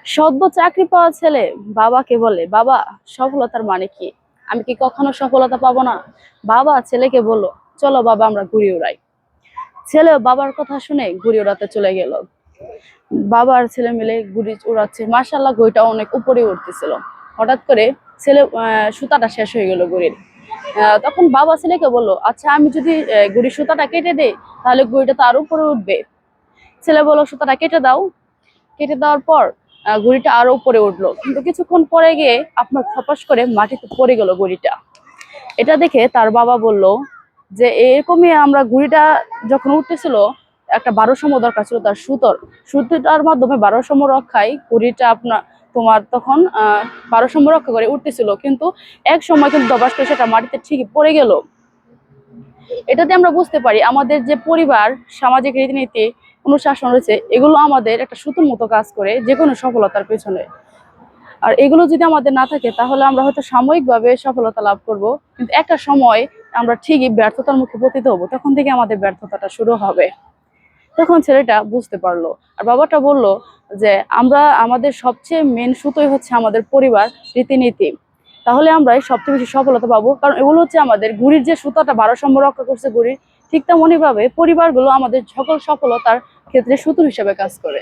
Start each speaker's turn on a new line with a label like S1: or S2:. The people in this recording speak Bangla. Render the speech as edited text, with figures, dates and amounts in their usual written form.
S1: সদ্য চাকরি পাওয়া ছেলে বাবাকে বলে, বাবা সফলতার মানে কি? আমি কি কখনো সফলতা পাবো না? বাবা ছেলেকে বললো, চলো বাবা আমরা ঘুড়ি উড়াই। ছেলে বাবার কথা শুনে ঘুড়ি উড়াতে চলে গেল। বাবা আর ছেলে মিলে ঘুড়ি উড়াচ্ছে, মাশাআল্লাহ ঘুড়িটা অনেক উপরে উঠতেছিল। হঠাৎ করে ছেলে সুতাটা শেষ হয়ে গেল ঘুড়ির। তখন বাবা ছেলেকে বললো, আচ্ছা আমি যদি ঘুড়ির সুতাটা কেটে দেই তাহলে ঘুড়িটা তো আরো উপরে উঠবে। ছেলে বললো, সুতাটা কেটে দাও। কেটে দেওয়ার পর ঘুড়িটা আরো উপরে উঠলো, কিন্তু কিছুক্ষণ পরে গিয়ে আপনার থপাস করে মাটিতে পড়ে গেল ঘুড়িটা। এটা দেখে তার বাবা বলল যে এরকমই আমরা ঘুড়িটা যখন উঠতেছিল একটা ভারসাম্য দরকার ছিল, তার সুতোটার মাধ্যমে ভারসাম্য রক্ষায় ঘুড়িটা তোমার তখন ভারসাম্য রক্ষা করে উঠতেছিল, কিন্তু এক সময় কিন্তু ধপাস করে সেটা মাটিতে ঠিকই পড়ে গেল। এটাতে আমরা বুঝতে পারি আমাদের যে পরিবার, সামাজিক রীতিনীতি, অনুশাসন রয়েছে, এগুলো আমাদের একটা সুতোর মতো কাজ করে যে কোনো সফলতার পেছনে। আর এগুলো যদি আমাদের না থাকে তাহলে আমরা হয়তো সাময়িকভাবে সফলতা লাভ করব, কিন্তু একটা সময় আমরা ঠিকই ব্যর্থতার মুখে পতিত হবো, তখন থেকে আমাদের ব্যর্থতাটা শুরু হবে। তখন ছেলেটা বুঝতে পারলো। আর বাবাটা বলল যে আমাদের সবচেয়ে মেন সুতোই হচ্ছে আমাদের পরিবার, রীতিনীতি। তাহলে আমরা সবচেয়ে বেশি সফলতা পাবো, কারণ এগুলো হচ্ছে আমাদের ঘুড়ির যে সুতাটা ভারসাম্য রক্ষা করছে ঘুড়ির, ঠিক তেমনই ভাবে পরিবারগুলো আমাদের সকল সফলতার ক্ষেত্রে সুতো হিসেবে কাজ করে।